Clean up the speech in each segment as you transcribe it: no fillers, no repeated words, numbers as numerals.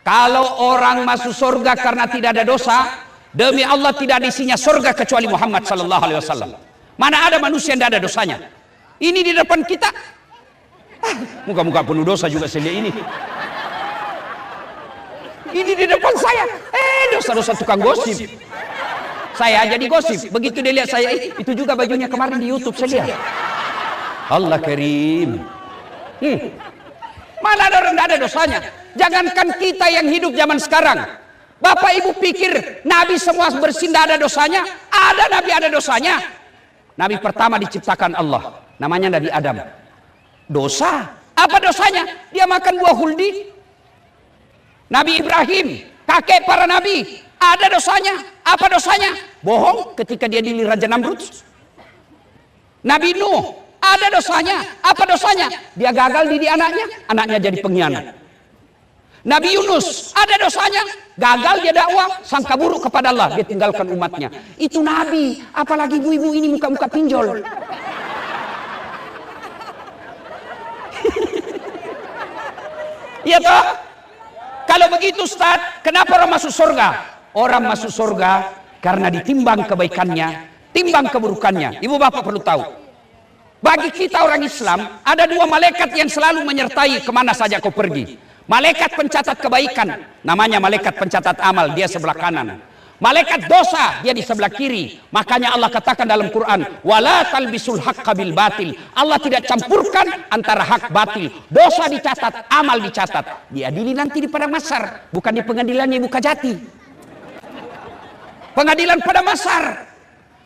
Kalau orang masuk surga karena tidak ada dosa, demi Allah tidak ada isinya surga kecuali Muhammad sallallahu alaihi wasallam. Mana ada manusia yang tidak ada dosanya? Ini di depan kita. Muka-muka penuh dosa juga saya lihat ini. Ini di depan saya. Dosa-dosa tukang gosip. Saya jadi gosip. Begitu dia lihat saya, itu juga bajunya kemarin di YouTube saya lihat. Allah Karim. Mana ada orang tidak ada dosanya? Jangankan kita yang hidup zaman sekarang. Bapak Ibu pikir Nabi semua bersih tidak ada dosanya? Ada Nabi ada dosanya. Nabi pertama diciptakan Allah. Namanya Nabi Adam. Dosa. Apa dosanya? Dia makan buah huldi. Nabi Ibrahim, kakek para nabi, ada dosanya. Apa dosanya? Bohong ketika dia dilihat Raja Namrud. Nabi Nuh, ada dosanya. Apa dosanya? Dia gagal didik anaknya, anaknya jadi pengkhianat. Nabi Yunus, ada dosanya. Gagal dia dakwah, sangka buruk kepada Allah, dia tinggalkan umatnya. Itu Nabi, apalagi ibu-ibu ini muka-muka pinjol. Iya toh? Kalau begitu Ustaz, kenapa orang masuk surga? Orang masuk surga karena ditimbang kebaikannya, timbang keburukannya. Ibu bapak perlu tahu. Bagi kita orang Islam, ada dua malaikat yang selalu menyertai kemana saja kau pergi. Malaikat pencatat kebaikan, namanya malaikat pencatat amal, dia sebelah kanan. Malaikat dosa, dia di sebelah kiri. Makanya Allah katakan dalam Quran, wala talbisul haqqa bil batil. Allah tidak campurkan antara hak batil. Dosa dicatat, amal dicatat. Diadili nanti di padang mahsyar, bukan di pengadilannya Ibu Kajati. Pengadilan pada mahsyar.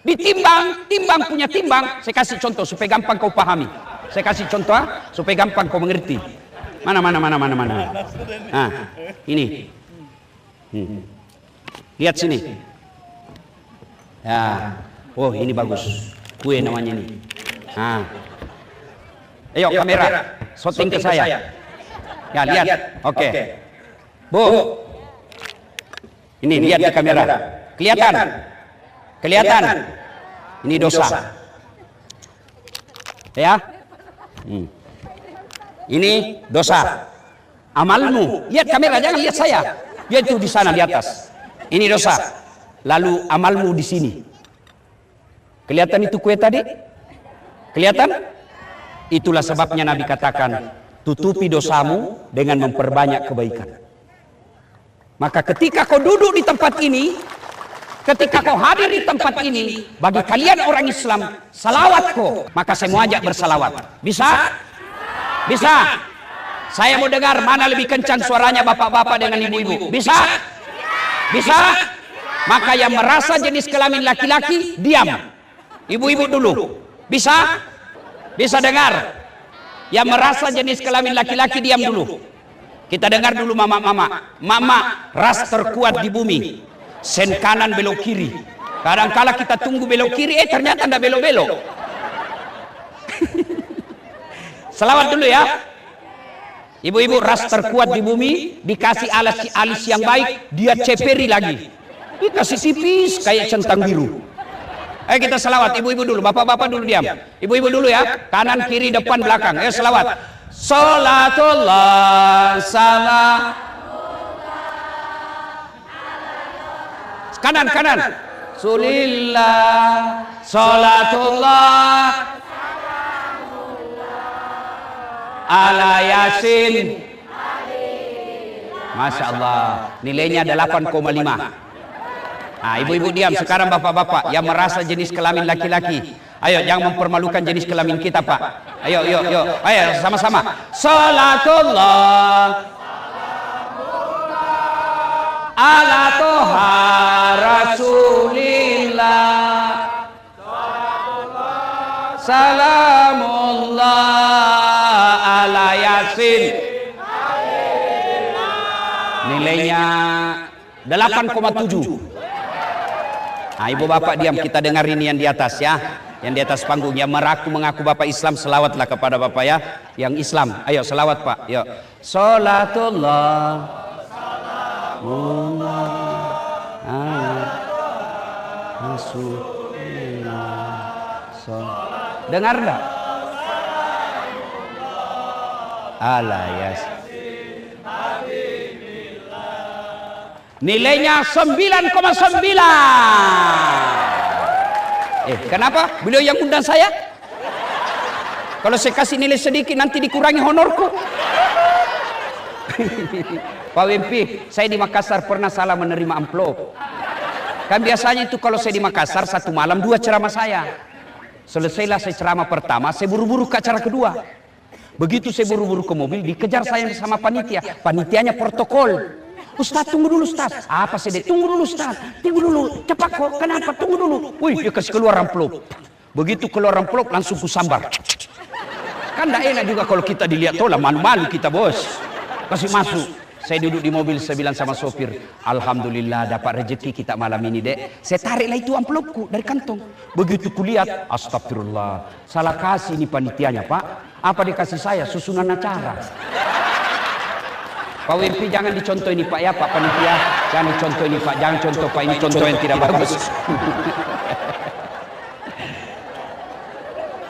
Ditimbang, timbang punya timbang. Saya kasih contoh supaya gampang kau pahami. Saya kasih contoh supaya gampang kau mengerti. Mana. Nah, ini. Lihat sini. Ya. Oh, ini bagus. Kue namanya ini. Nah. Ayo kamera, shooting ke saya. Ya, lihat. Oke. Bu. Ini lihat di kamera. Kelihatan? Kelihatan? Ini dosa. Ya. Ini dosa. Amalmu. Lihat kamera, jangan lihat saya. Dia itu di sana di atas. Ini dosa. Lalu amalmu di sini. Kelihatan itu kue tadi? Kelihatan? Itulah sebabnya Nabi katakan, tutupi dosamu dengan memperbanyak kebaikan. Maka ketika kau duduk di tempat ini, ketika kau hadir di tempat ini, bagi kalian orang Islam, salawat kau. Maka saya mau ajak bersalawat. Bisa? Bisa? Saya mau dengar mana lebih kencang suaranya bapak-bapak dengan ibu-ibu. Bisa? Bisa? Maka yang merasa jenis kelamin laki-laki, diam. Ibu-ibu dulu. Bisa? Bisa dengar? Yang merasa jenis kelamin laki-laki, diam dulu. Kita dengar dulu mama-mama. Mama, ras terkuat di bumi. Sen kanan belok kiri. Kadang-kala kita tunggu belok kiri, ternyata tidak belok-belok. Selawat dulu ya. Ibu-ibu, ras terkuat di bumi, dikasih alis yang baik, dia ceperi lagi. Dikasih tipis kayak centang biru. Ayo kita selawat, ibu-ibu dulu, bapak-bapak dulu diam. Ibu-ibu dulu ya, kanan, kiri, depan, belakang. Ayo selawat. Salatullah salam. Kanan. Sulillah salatullah ala Yasin. Masya Allah, nilainya ada 8,5. Nah, ibu-ibu diam. Sekarang bapak-bapak yang merasa jenis kelamin laki-laki, ayo jangan mempermalukan jenis kelamin kita, Pak. Ayo sama-sama. Salatullah ala toha rasulillah salamullah ala Yasin. Nilainya 8,7. Nah, ibu bapak diam, kita dengar ini yang di atas ya. Yang di atas panggung yang mengaku bapak Islam, selawatlah kepada bapak ya. Yang Islam, ayo selawat Pak. Yuk. Salatullah dengar enggak? Ala Yasin Nilainya 9,9. Kenapa? Beliau yang undang saya. Kalau saya kasih nilai sedikit nanti dikurangi honorku. Pak Wempi, saya di Makassar pernah salah menerima amplop. Kan biasanya itu kalau saya di Makassar satu malam 2 ceramah saya. Selesailah saya ceramah pertama, saya buru-buru ke acara kedua. Begitu saya buru-buru ke mobil, dikejar saya sama panitia. Panitianya protokol. Ustaz, tunggu dulu Ustaz. Apa sih? Tunggu dulu Ustaz. Tunggu dulu. Cepat kok. Kenapa? Tunggu dulu. Wih, dia kasih keluar amplop. Begitu keluar amplop langsung kusambar. Kan tidak enak juga kalau kita dilihat toh lah, malu-malu kita bos. Kasih masuk. Saya duduk di mobil, saya bilang sama sopir, alhamdulillah dapat rezeki kita malam ini dek. Saya tariklah itu amplopku dari kantong. Begitu kulihat, astagfirullah, salah kasih ini panitianya Pak. Apa dikasih saya? Susunan acara. Pak Wempi jangan dicontoh ini Pak ya, Pak panitia. Jangan dicontoh ini Pak, jangan contoh Pak, ini contoh yang tidak bagus.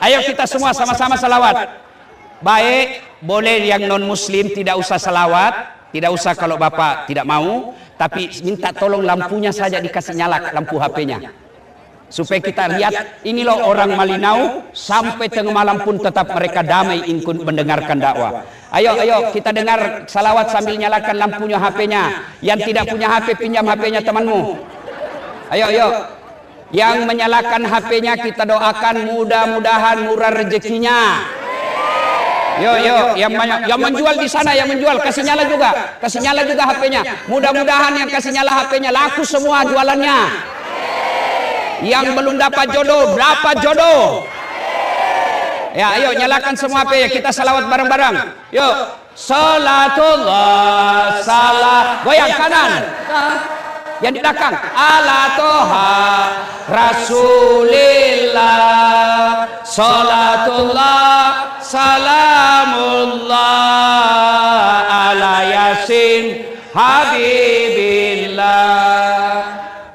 Ayo kita semua sama-sama salawat. Baik, boleh yang non muslim tidak usah salawat. Tidak usah kalau Bapak tidak mau, tapi minta tolong lampunya saja dikasih nyala, lampu HP-nya. Supaya kita lihat, ini loh orang Malinau, sampai tengah malam pun tetap mereka damai ingin mendengarkan dakwah. Ayo kita dengar salawat sambil nyalakan lampunya HP-nya. Yang tidak punya HP, pinjam HP-nya temanmu. Ayo. Yang menyalakan HP-nya kita doakan mudah-mudahan murah rezekinya. Yo, yang menjual di sana, yang menjual kasih nyala juga HP-nya. Mudah-mudahan yang kasih nyala HP-nya laku semua jualannya. Yang belum dapat jodoh, dapat jodoh. Ya, ayo nyalakan semua HP ya, kita salawat bareng-bareng. Yuk, salatullah, salah, goyang kanan. Yang di belakang, ala toha rasulillah, salatullah, salamullah, ala yasin habibillah,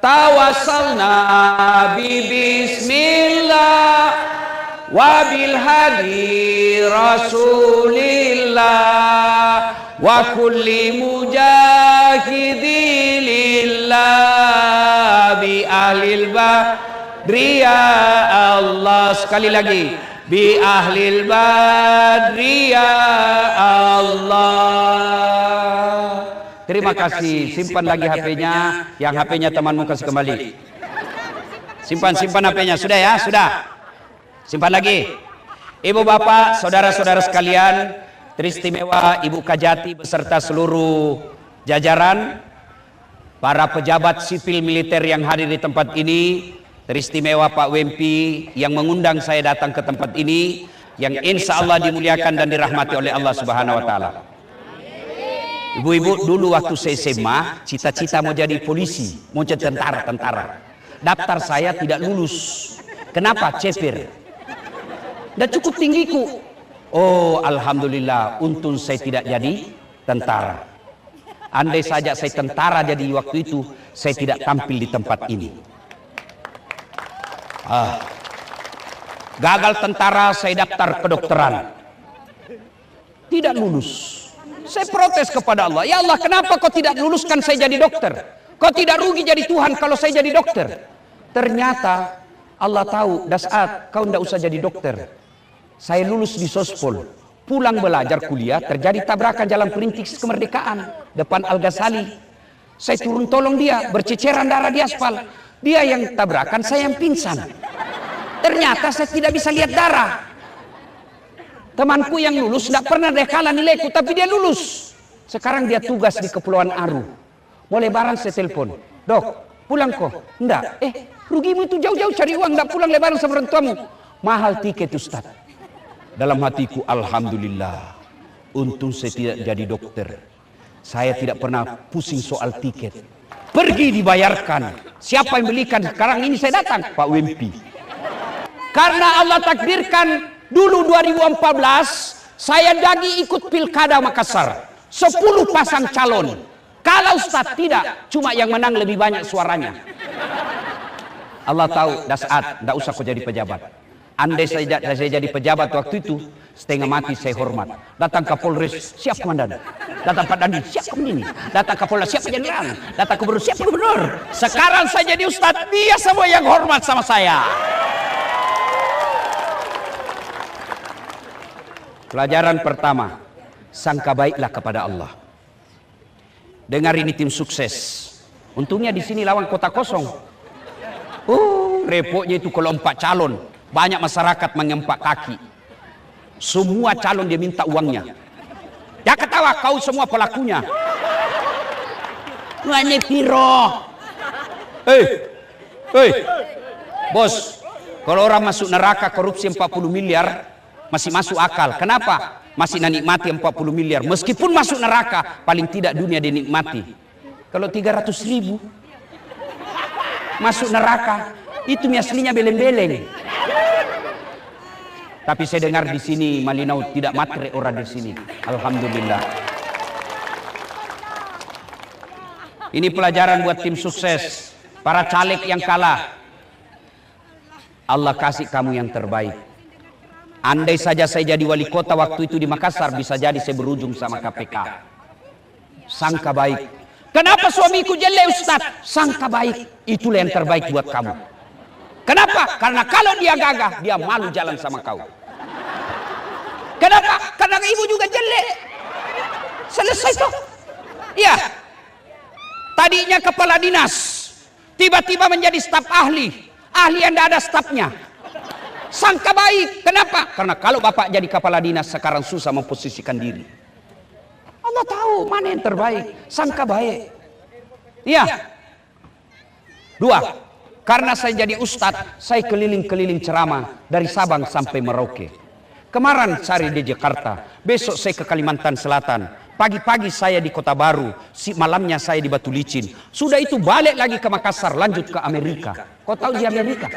tawassalna bismillah, wabil hadi rasulillah, wa kulli mujahidi lillah, bi ahlil badri ya Allah. Sekali lagi, bi ahlil badri ya Allah. Terima kasih. Simpan lagi HP-nya. Yang HP-nya temanmu kasih kembali. Simpan HP-nya. Sudah ya? Sudah. Simpan lagi. Ibu bapak, saudara-saudara sekalian, teristimewa Ibu Kajati beserta seluruh jajaran, para pejabat sipil militer yang hadir di tempat ini, teristimewa Pak Wempi yang mengundang saya datang ke tempat ini, yang insya Allah dimuliakan dan dirahmati oleh Allah Subhanahu Wa Taala. Ibu-ibu, dulu waktu saya SMA, cita-cita mau jadi polisi, mau jadi tentara. Daftar saya tidak lulus. Kenapa? Ceper. Dan cukup tinggiku. Oh, alhamdulillah, untung saya tidak jadi tentara. Andai saja saya tentara jadi waktu itu, saya tidak tampil di tempat ini. Gagal tentara, saya daftar kedokteran. Tidak lulus. Saya protes kepada Allah. Ya Allah, kenapa kau tidak luluskan saya jadi dokter? Kau tidak rugi jadi Tuhan kalau saya jadi dokter? Ternyata Allah tahu, dasar kau tidak usah jadi dokter. Saya lulus di Sospol, pulang belajar kuliah, terjadi tabrakan jalan perintis kemerdekaan depan Al-Ghazali. Saya turun tolong dia, berceceran darah di aspal. Dia yang tabrakan, saya yang pingsan. Ternyata saya tidak bisa lihat darah. Temanku yang lulus tidak pernah dia kalah nilaiku, tapi dia lulus. Sekarang dia tugas di Kepulauan Aru. Mau lebaran saya telepon, dok, pulang kok? Enggak. Rugimu itu jauh-jauh cari uang, enggak pulang lebaran sama orang tuamu. Mahal tiket Ustaz. Dalam hatiku, alhamdulillah, untung saya tidak jadi dokter. Saya tidak pernah pusing soal tiket. Pergi dibayarkan. Siapa yang belikan? Sekarang ini saya datang, Pak Wempi. Karena Allah takdirkan, dulu 2014 saya jadi ikut pilkada Makassar, 10 pasang calon. Kalau Ustaz tidak, cuma yang menang lebih banyak suaranya. Allah tahu, dasar, tidak usah kau jadi pejabat. Andai saya jadi pejabat waktu itu, setengah mati saya hormat. Datang Kapolres, siap komandan. Datang Pak Dandi, siap komandan. Datang Kapolda, siap jenderal. Datang gubernur, siap gubernur. Sekarang saya jadi ustadz, dia semua yang hormat sama saya. Pelajaran pertama, sangka baiklah kepada Allah. Dengar ini tim sukses. Untungnya di sini lawan kota kosong. Repotnya itu kalau 4 calon, banyak masyarakat mengempak kaki. Semua calon dia minta uangnya. Ya ketawa, kau semua pelakunya. Ngane piro. Bos, kalau orang masuk neraka korupsi 40 miliar, masih masuk akal. Kenapa? Masih nikmati 40 miliar. Meskipun masuk neraka, paling tidak dunia dinikmati. Kalau 300.000 masuk neraka, itu aslinya beleng-beleng. Tapi saya dengar di sini Malinau tidak matre orang di sini. Alhamdulillah. Ini pelajaran buat tim sukses, para caleg yang kalah. Allah kasih kamu yang terbaik. Andai saja saya jadi wali kota waktu itu di Makassar, bisa jadi saya berujung sama KPK. Sangka baik. Kenapa suamiku jelek Ustaz? Sangka baik. Itulah yang terbaik buat kamu. Kenapa? Karena kalau dia gagah, dia malu jalan sama kau. Kenapa? Karena ibu juga jelek. Selesai tuh. Iya. Tadinya kepala dinas, tiba-tiba menjadi staf ahli. Ahli yang tidak ada stafnya. Sangka baik. Kenapa? Karena kalau bapak jadi kepala dinas sekarang susah memposisikan diri. Allah tahu mana yang terbaik. Sangka baik. Iya. 2. Karena saya jadi ustadz, saya keliling-keliling ceramah dari Sabang sampai Merauke. Kemarin cari di Jakarta, besok saya ke Kalimantan Selatan. Pagi-pagi saya di Kota Baru, malamnya saya di Batu Licin. Sudah itu balik lagi ke Makassar, lanjut ke Amerika. Kau tahu di Amerika?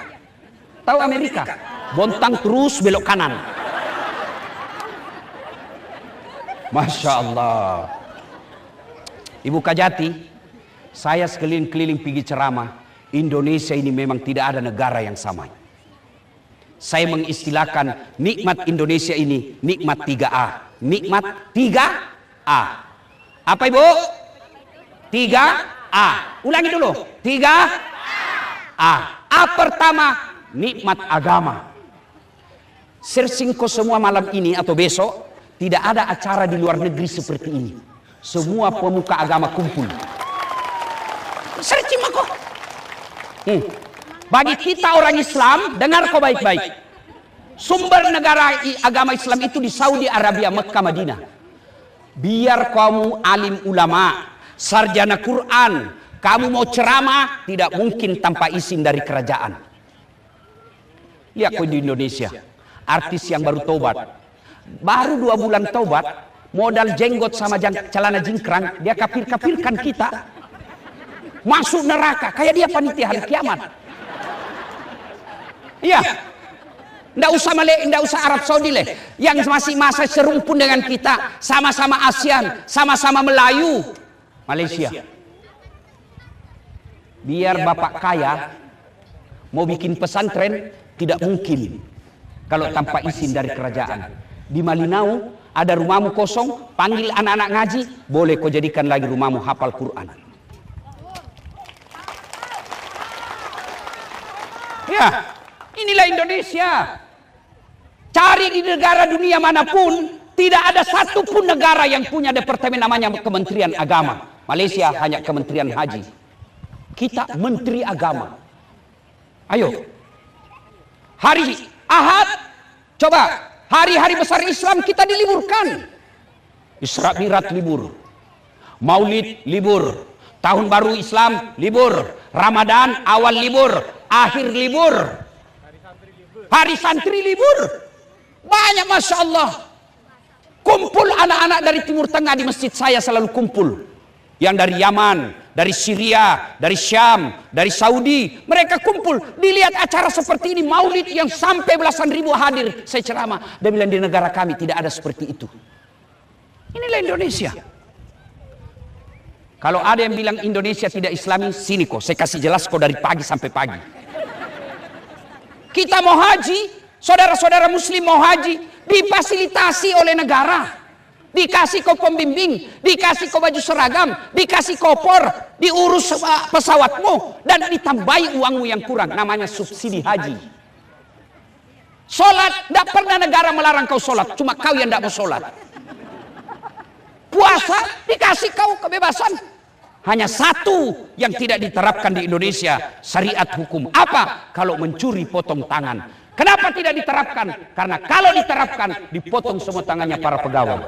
Tahu Amerika? Bontang terus belok kanan. Masya Allah. Ibu Kajati, saya sekeliling-keliling pergi ceramah. Indonesia ini memang tidak ada negara yang sama. Saya mengistilahkan nikmat Indonesia ini nikmat 3A. Nikmat 3A. Apa Ibu? 3A. Ulangi dulu. 3A. A pertama, nikmat agama. Searching kau semua malam ini atau besok, tidak ada acara di luar negeri seperti ini. Semua pemuka agama kumpul. Searching kau. Bagi kita orang Islam, dengar kau baik-baik. Sumber negara agama Islam itu di Saudi Arabia, Mekah, Madinah. Biar kamu alim ulama, sarjana Quran, kamu mau ceramah, tidak mungkin tanpa izin dari kerajaan. Lihat kau di Indonesia, artis yang baru taubat. Baru 2 bulan taubat, modal jenggot sama celana jingkrang, dia kafir-kafirkan kita. Masuk neraka, kayak dia panitia hari kiamat. Iya. Nggak usah Arab Saudi leh. Yang masih masa serumpun dengan kita, sama-sama ASEAN, sama-sama Melayu, Malaysia. Biar bapak kaya mau bikin pesantren tidak mungkin kalau tanpa izin dari kerajaan. Di Malinau ada rumahmu kosong, panggil anak-anak ngaji, boleh kau jadikan lagi rumahmu hafal Quran. Ya, inilah Indonesia. Cari di negara dunia manapun, tidak ada satupun negara yang punya departemen namanya Kementerian Agama. Malaysia hanya Kementerian Haji. Kita Menteri Agama. Ayo. Hari Ahad, coba. Hari-hari besar Islam kita diliburkan. Isra Mi'raj libur. Maulid libur. Tahun baru Islam libur. Ramadan awal libur. Akhir libur. Hari santri libur. Banyak Masya Allah. Kumpul anak-anak dari Timur Tengah di masjid saya selalu kumpul. Yang dari Yaman, dari Syria, dari Syam, dari Saudi. Mereka kumpul. Dilihat acara seperti ini, maulid yang sampai belasan ribu hadir. Saya ceramah. Dia bilang di negara kami tidak ada seperti itu. Inilah Indonesia. Kalau ada yang bilang Indonesia tidak Islami, sini kok. Saya kasih jelas kok dari pagi sampai pagi. Kita mau haji, Saudara-saudara muslim mau haji, difasilitasi oleh negara. Dikasih kau pembimbing, dikasih kau baju seragam, dikasih kopor, diurus pesawatmu, dan ditambahi uangmu yang kurang. Namanya subsidi haji. Sholat, tidak pernah negara melarang kau sholat, cuma kau yang tidak mau sholat. Puasa, dikasih kau kebebasan. Hanya satu yang tidak diterapkan di Indonesia, syariat hukum. Apa? Kalau mencuri potong tangan. Kenapa tidak diterapkan? Karena kalau diterapkan, dipotong semua tangannya para pegawai.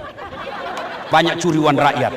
Banyak curi uang rakyat.